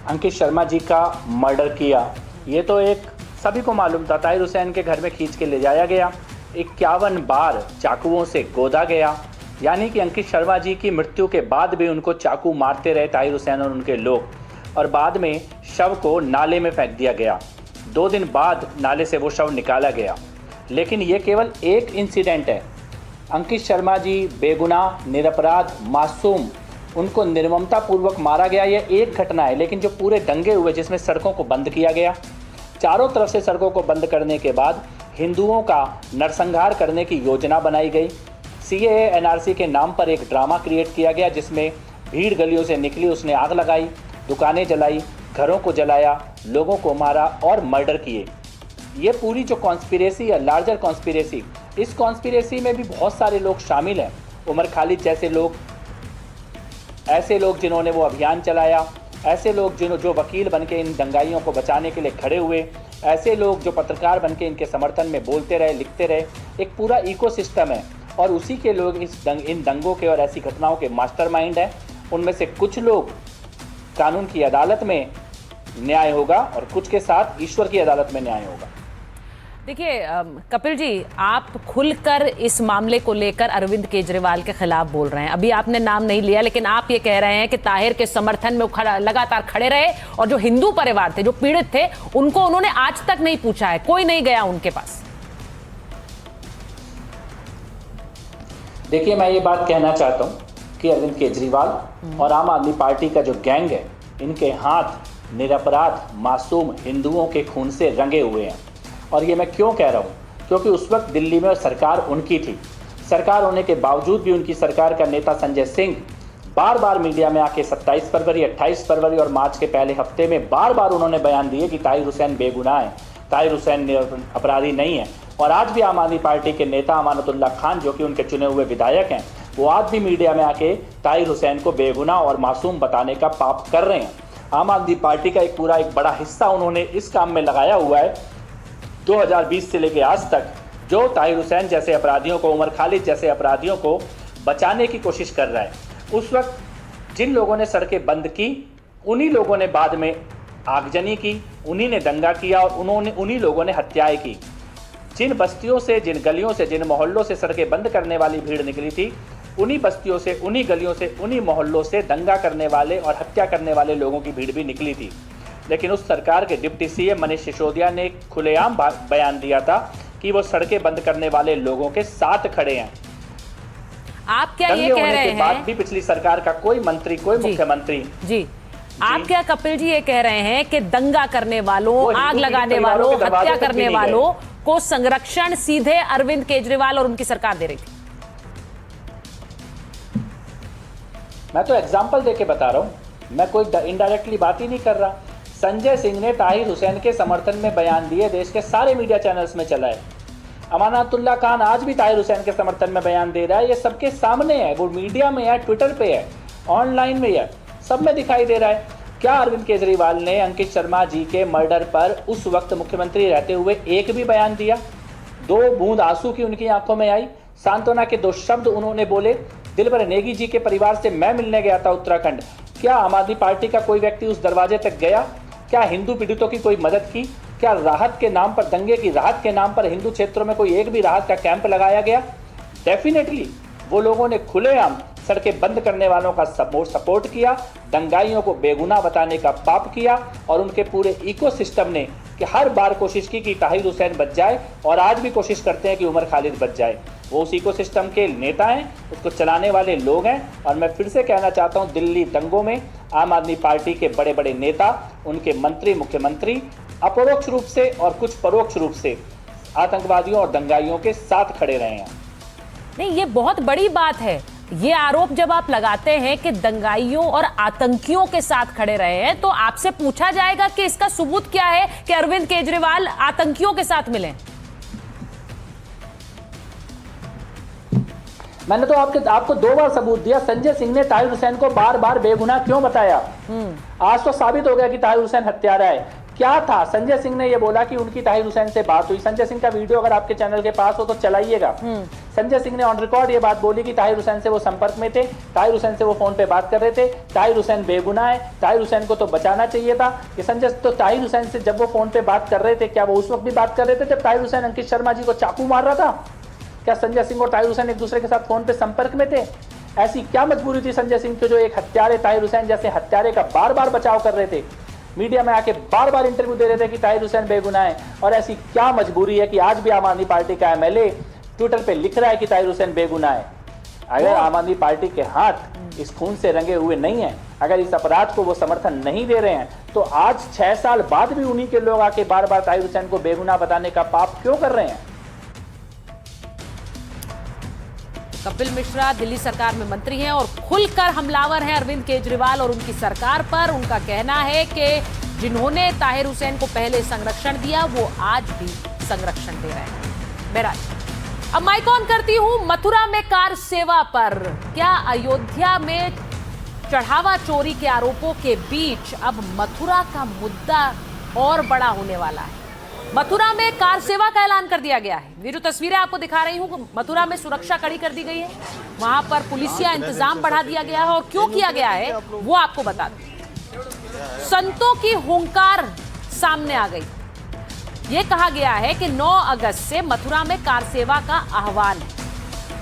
अंकित शर्मा जी का मर्डर किया, ये तो एक सभी को मालूम था। ताहिर हुसैन के घर में खींच के ले जाया गया, 51 बार चाकुओं से गोदा गया, यानी कि अंकित शर्मा जी की मृत्यु के बाद भी उनको चाकू मारते रहे ताहिर हुसैन और उनके लोग, और बाद में शव को नाले में फेंक दिया गया। 2 दिन बाद नाले से वो शव निकाला गया। लेकिन ये केवल एक इंसिडेंट है। अंकित शर्मा जी बेगुनाह, निरपराध, मासूम, उनको निर्ममतापूर्वक मारा गया, यह एक घटना है। लेकिन जो पूरे दंगे हुए जिसमें सड़कों को बंद किया गया, चारों तरफ से सड़कों को बंद करने के बाद हिंदुओं का नरसंहार करने की योजना बनाई गई। सीएए एनआरसी के नाम पर एक ड्रामा क्रिएट किया गया जिसमें भीड़ गलियों से निकली, उसने आग लगाई, दुकानें जलाई, घरों को जलाया, लोगों को मारा और मर्डर किए। ये पूरी जो कॉन्स्पिरेसी है, लार्जर कॉन्स्पिरेसी, इस कॉन्स्पिरेसी में भी बहुत सारे लोग शामिल हैं। उमर खालिद जैसे लोग, ऐसे लोग जिन्होंने वो अभियान चलाया, ऐसे लोग जो वकील बन के इन दंगाइयों को बचाने के लिए खड़े हुए, ऐसे लोग जो पत्रकार बन के इनके समर्थन में बोलते रहे, लिखते रहे, एक पूरा इकोसिस्टम है और उसी के लोग इन दंगों के और ऐसी घटनाओं के मास्टरमाइंड हैं। उनमें से कुछ लोग कानून की अदालत में न्याय होगा और कुछ के साथ ईश्वर की अदालत में न्याय होगा। देखिए कपिल जी, आप खुलकर इस मामले को लेकर अरविंद केजरीवाल के खिलाफ बोल रहे हैं। अभी आपने नाम नहीं लिया, लेकिन आप ये कह रहे हैं कि ताहिर के समर्थन में लगातार खड़े रहे और जो हिंदू परिवार थे, जो पीड़ित थे, उनको उन्होंने आज तक नहीं पूछा है, कोई नहीं गया उनके पास। देखिए, मैं ये बात कहना चाहता हूं कि अरविंद केजरीवाल और आम आदमी पार्टी का जो गैंग है, इनके हाथ निरपराध मासूम हिंदुओं के खून से रंगे हुए हैं। और ये मैं क्यों कह रहा हूँ? क्योंकि उस वक्त दिल्ली में सरकार उनकी थी। सरकार होने के बावजूद भी उनकी सरकार का नेता संजय सिंह बार बार मीडिया में आके 27 फरवरी, 28 फरवरी और मार्च के पहले हफ्ते में बार बार उन्होंने बयान दिए कि ताहिर हुसैन बेगुनाह है, ताहिर हुसैन अपराधी नहीं है। और आज भी आम आदमी पार्टी के नेता अमानतुल्लाह खान, जो कि उनके चुने हुए विधायक हैं, वो आज भी मीडिया में आके ताहिर हुसैन को बेगुनाह और मासूम बताने का पाप कर रहे हैं। आम आदमी पार्टी का एक बड़ा हिस्सा उन्होंने इस काम में लगाया हुआ है 2020 से लेकर आज तक, जो ताहिर हुसैन जैसे अपराधियों को, उमर खालिद जैसे अपराधियों को बचाने की कोशिश कर रहा है। उस वक्त जिन लोगों ने सड़कें बंद की, उन्हीं लोगों ने बाद में आगजनी की, उन्हीं ने दंगा किया और उन्हीं लोगों ने हत्याएं की। जिन बस्तियों से, जिन गलियों से, जिन मोहल्लों से सड़कें बंद करने वाली भीड़ निकली थी, उन्हीं बस्तियों से, उन्हीं गलियों से, उन्हीं मोहल्लों से दंगा करने वाले और हत्या करने वाले लोगों की भीड़ भी निकली थी। लेकिन उस सरकार के डिप्टी सीएम मनीष सिसोदिया ने खुलेआम बयान दिया था कि वो सड़कें बंद करने वाले लोगों के साथ खड़े हैं। आप क्या ये कह रहे हैं? बाद भी पिछली सरकार का कोई मंत्री, कोई मुख्यमंत्री जी, आप क्या कपिल जी ये कह रहे हैं कि दंगा करने वालों, आग लगाने वालों, हत्या करने वालों को संरक्षण सीधे अरविंद केजरीवाल और उनकी सरकार दे रही थी? मैं तो एग्जाम्पल देके बता रहा हूं, मैं कोई इनडायरेक्टली बात ही नहीं कर रहा। संजय सिंह ने ताहिर हुसैन के समर्थन में बयान दिए, देश के सारे मीडिया चैनल्स में चला है। अमानतुल्लाह खान आज भी ताहिर हुसैन के समर्थन में बयान दे रहा है, ये सबके सामने है, वो मीडिया में है, ट्विटर पे है, ऑनलाइन में है, सब में दिखाई दे रहा है। क्या अरविंद केजरीवाल ने अंकित शर्मा जी के मर्डर पर उस वक्त मुख्यमंत्री रहते हुए एक भी बयान दिया? 2 बूंद आंसू की उनकी आंखों में आई? सांत्वना के 2 शब्द उन्होंने बोले? दिलबर नेगी जी के परिवार से मैं मिलने गया था उत्तराखंड, क्या आम आदमी पार्टी का कोई व्यक्ति उस दरवाजे तक गया? क्या हिंदू पीड़ितों की कोई मदद की? क्या राहत के नाम पर, दंगे की राहत के नाम पर हिंदू क्षेत्रों में कोई एक भी राहत का कैंप लगाया गया? डेफिनेटली वो लोगों ने खुलेआम सड़कें बंद करने वालों का सपोर्ट किया, दंगाइयों को बेगुनाह बताने का पाप किया और उनके पूरे इकोसिस्टम ने कि हर बार कोशिश की कि ताहिर हुसैन बच जाए और आज भी कोशिश करते हैं कि उमर खालिद बच जाए। वो उस इकोसिस्टम के नेता हैं, उसको चलाने वाले लोग हैं। और मैं फिर से कहना चाहता हूं, दिल्ली दंगों में आम आदमी पार्टी के बड़े बड़े नेता, उनके मंत्री, मुख्यमंत्री अपरोक्ष रूप से और कुछ परोक्ष रूप से आतंकवादियों और दंगाइयों के साथ खड़े रहे हैं। नहीं, ये बहुत बड़ी बात है। ये आरोप जब आप लगाते हैं कि दंगाइयों और आतंकियों के साथ खड़े रहे हैं, तो आपसे पूछा जाएगा कि इसका सबूत क्या है कि अरविंद केजरीवाल आतंकियों के साथ मिले? मैंने तो आपको 2 बार सबूत दिया। संजय सिंह ने ताहिर हुसैन को बार बार बेगुनाह क्यों बताया? आज तो साबित हो गया कि ताहिर हुसैन हत्यारा है। क्या था? संजय सिंह ने यह बोला कि उनकी ताहिर हुसैन से बात हुई। संजय सिंह का वीडियो अगर आपके चैनल के पास हो तो चलाइएगा। संजय सिंह ने ऑन रिकॉर्ड ये बात बोली कि ताहिर हुसैन से वो संपर्क में थे, ताहिर हुसैन से वो फोन पे बात कर रहे थे, ताहिर हुसैन बेगुनाह है, ताहिर हुसैन को तो बचाना चाहिए था। कि संजय तो ताहिर हुसैन से जब वो फोन पे बात कर रहे थे, क्या वो उस वक्त भी बात कर रहे थे जब ताहिर हुसैन अंकित शर्मा जी को चाकू मार रहा था? क्या संजय सिंह और ताहिर हुसैन एक दूसरे के साथ फोन पे संपर्क में थे? ऐसी क्या मजबूरी थी संजय सिंह की, जो एक हत्यारे ताहिर हुसैन जैसे हत्यारे का बार बार बचाव कर रहे थे, मीडिया में आके बार बार इंटरव्यू दे रहे थे कि ताहिर हुसैन बेगुनाह है? और ऐसी क्या मजबूरी है कि आज भी आम आदमी पार्टी का एमएलए ट्विटर पे लिख रहा है कि ताहिर हुसैन बेगुनाह है? अगर आम आदमी पार्टी के हाथ इस खून से रंगे हुए नहीं है, अगर इस अपराध को वो समर्थन नहीं दे रहे हैं, तो आज 6 साल बाद भी उन्हीं के लोग आके बार बार ताहिर हुसैन को बेगुनाह बताने का पाप क्यों कर रहे हैं? कपिल मिश्रा दिल्ली सरकार में मंत्री हैं और खुलकर हमलावर हैं अरविंद केजरीवाल और उनकी सरकार पर। उनका कहना है कि जिन्होंने ताहिर हुसैन को पहले संरक्षण दिया, वो आज भी संरक्षण दे रहे हैं। बहरहाल अब माइक ऑन करती हूं मथुरा में कार सेवा पर। क्या अयोध्या में चढ़ावा चोरी के आरोपों के बीच अब मथुरा का मुद्दा और बड़ा होने वाला है। मथुरा में कार सेवा का ऐलान कर दिया गया है। ये जो तस्वीरें आपको दिखा रही हूँ, मथुरा में सुरक्षा कड़ी कर दी गई है, वहां पर पुलिसिया इंतजाम बढ़ा दिया गया है। और क्यों किया गया है वो आपको बता दूं। संतों की हुंकार सामने आ गई। ये कहा गया है कि 9 अगस्त से मथुरा में कार सेवा का आह्वान है।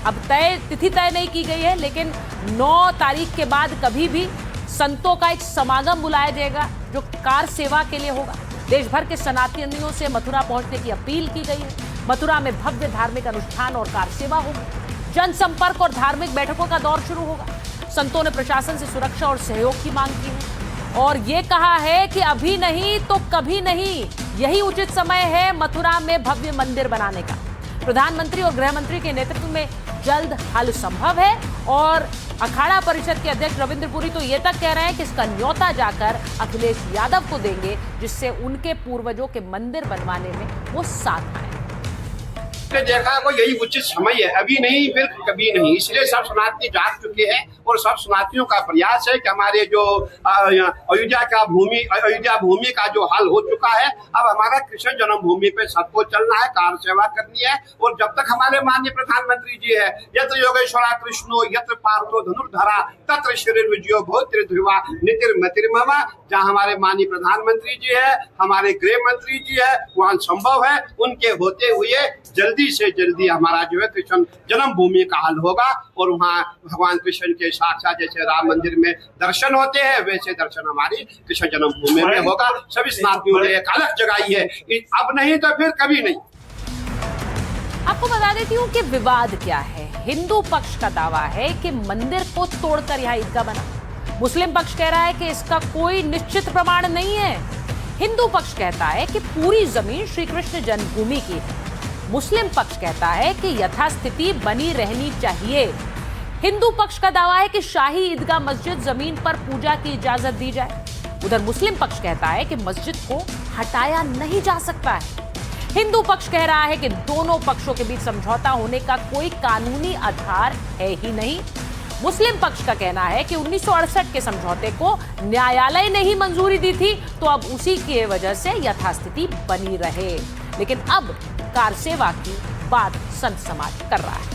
अब तिथि तय नहीं की गई है, लेकिन 9 तारीख के बाद कभी भी संतों का एक समागम बुलाया जाएगा जो कार सेवा के लिए होगा। देश भर के सनातनियों से मथुरा पहुंचने की अपील की गई है। मथुरा में भव्य धार्मिक अनुष्ठान और कार सेवा होगी। जनसंपर्क और धार्मिक बैठकों का दौर शुरू होगा। संतों ने प्रशासन से सुरक्षा और सहयोग की मांग की है और ये कहा है कि अभी नहीं तो कभी नहीं, यही उचित समय है मथुरा में भव्य मंदिर बनाने का। प्रधानमंत्री और गृह मंत्री के नेतृत्व में जल्द हल संभव है। और अखाड़ा परिषद के अध्यक्ष रविंद्र पुरी तो ये तक कह रहे हैं कि इसका न्योता जाकर अखिलेश यादव को देंगे, जिससे उनके पूर्वजों के मंदिर बनवाने में वो साथ आए। देखा को यही उचित समय है, अभी नहीं फिर कभी नहीं। इसलिए सब सनातनी जाग चुके हैं और सब सनातनियों का प्रयास है कि हमारे जो अयोध्या भूमि का जो हल हो चुका है, अब हमारा कृष्ण जन्मभूमि पे सबको चलना है, कार सेवा करनी है। और जब तक हमारे माननीय प्रधानमंत्री जी है, यत्र योगेश्वरा कृष्णो यत्र पार्थो धनुर्धरा तत्र श्री विजयो भौत्र ध्रुवा नितिर्मतिर्ममा, जहाँ हमारे माननीय प्रधानमंत्री जी है, हमारे गृह मंत्री जी है, वहाँ संभव है। उनके होते हुए जल्दी से जल्दी हमारा जो है कृष्ण जन्मभूमि का हल होगा और वहाँ भगवान कृष्ण के साक्षात जैसे राम मंदिर में दर्शन होते हैं, वैसे दर्शन हमारी कृष्ण जन्मभूमि में होगा। सभी स्नातनियों ने एक अलग जगाई है, अब नहीं तो फिर कभी नहीं। आपको बता देती हूँ कि विवाद क्या है। हिंदू पक्ष का दावा है कि मंदिर को तोड़कर यहाँ ईदगाह बना। मुस्लिम पक्ष कह रहा है कि इसका कोई निश्चित प्रमाण नहीं है। हिंदू पक्ष कहता है कि पूरी जमीन श्री कृष्ण जन्मभूमि की है। मुस्लिम पक्ष कहता है कि यथास्थिति बनी रहनी चाहिए। हिंदू पक्ष का दावा है कि शाही ईदगाह मस्जिद जमीन पर पूजा की इजाजत दी जाए। उधर मुस्लिम पक्ष कहता है कि मस्जिद को हटाया नहीं जा सकता है। हिंदू पक्ष कह रहा है कि दोनों पक्षों के बीच समझौता होने का कोई कानूनी आधार है ही नहीं। मुस्लिम पक्ष का कहना है कि 1968 के समझौते को न्यायालय ने ही मंजूरी दी थी, तो अब उसी की वजह से यथास्थिति बनी रहे। लेकिन अब कार सेवा की बात संत समाज कर रहा है।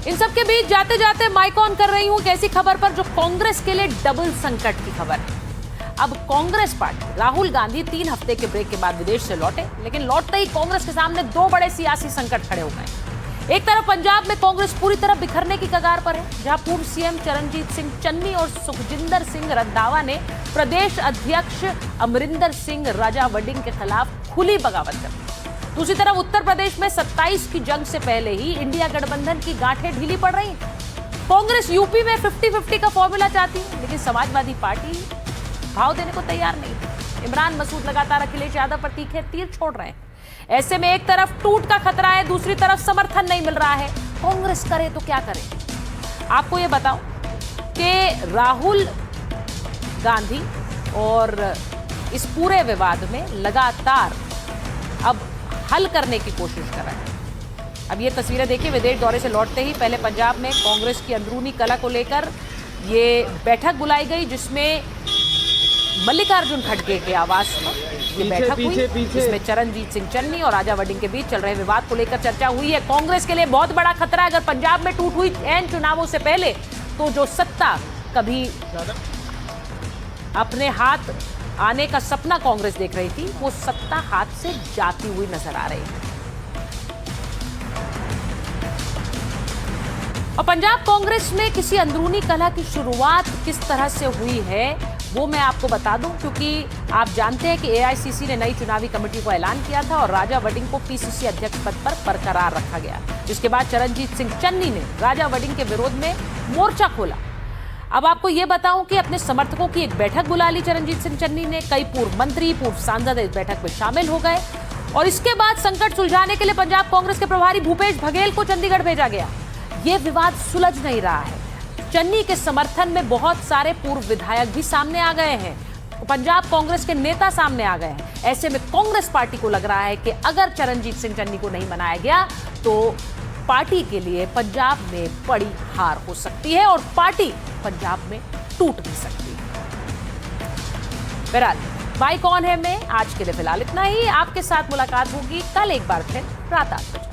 इन सब के बीच जाते जाते माइक ऑन कर रही हूं एक ऐसी खबर पर जो कांग्रेस के लिए डबल संकट की खबर है। अब कांग्रेस पार्टी राहुल गांधी 3 हफ्ते के ब्रेक के बाद विदेश से लौटे, लेकिन लौटते ही कांग्रेस के सामने 2 बड़े सियासी संकट खड़े हो गए। एक तरफ पंजाब में कांग्रेस पूरी तरह बिखरने की कगार पर है, जहां पूर्व सीएम चरणजीत सिंह चन्नी और सुखजिंदर सिंह रंधावा ने प्रदेश अध्यक्ष अमरिंदर सिंह राजावड़िंग के खिलाफ खुली बगावत कर दी। दूसरी तरफ उत्तर प्रदेश में 27 की जंग से पहले ही इंडिया गठबंधन की गांठें ढीली पड़ रही हैं। कांग्रेस यूपी में 50-50 का फॉर्मूला चाहती है, लेकिन समाजवादी पार्टी भाव देने को तैयार नहीं। इमरान मसूद लगातार अखिलेश यादव पर तीखे तीर छोड़ रहे हैं। ऐसे में एक तरफ टूट का खतरा है, दूसरी तरफ समर्थन नहीं मिल रहा है। कांग्रेस करे तो क्या करे? आपको यह बताऊं कि राहुल गांधी और इस पूरे विवाद में लगातार अब हल करने की कोशिश कर रहे हैं। अब ये तस्वीरें देखिए, विदेश दौरे से लौटते ही पहले पंजाब में कांग्रेस की अंदरूनी कलह को लेकर ये बैठक बुलाई गई, जिसमें मल्लिकार्जुन खड़गे के आवास पर ये बैठक हुई, जिसमें चरणजीत सिंह चन्नी और राजावड़िंग के बीच चल रहे विवाद को लेकर चर्चा हुई है। कांग्रेस के लिए बहुत बड़ा खतरा है। अगर पंजाब में टूट हुई एन चुनावों से पहले, तो जो सत्ता कभी अपने हाथ आने का सपना कांग्रेस देख रही थी, वो सत्ता हाथ से जाती हुई नजर आ रही है। और पंजाब कांग्रेस में किसी अंदरूनी कलह की शुरुआत किस तरह से हुई है वो मैं आपको बता दूं, क्योंकि आप जानते हैं कि एआईसीसी ने नई चुनावी कमेटी को ऐलान किया था और राजावड़िंग को पीसीसी अध्यक्ष पद पर बरकरार रखा गया, जिसके बाद चरणजीत सिंह चन्नी ने राजावड़िंग के विरोध में मोर्चा खोला। अब आपको यह बताऊं कि अपने समर्थकों की एक बैठक बुला ली चरणजीत सिंह चन्नी ने। कई पूर्व मंत्री, पूर्व सांसद इस बैठक में शामिल हो गए और इसके बाद संकट सुलझाने के लिए पंजाब कांग्रेस के प्रभारी भूपेश बघेल को चंडीगढ़ भेजा गया। यह विवाद सुलझ नहीं रहा है। चन्नी के समर्थन में बहुत सारे पूर्व विधायक भी सामने आ गए हैं, पंजाब कांग्रेस के नेता सामने आ गए हैं। ऐसे में कांग्रेस पार्टी को लग रहा है कि अगर चरणजीत सिंह चन्नी को नहीं मनाया गया तो पार्टी के लिए पंजाब में बड़ी हार हो सकती है और पार्टी पंजाब में टूट भी सकती है। बहरहाल माई कौन है में आज के लिए फिलहाल इतना ही। आपके साथ मुलाकात होगी कल एक बार फिर रात 8 बजे।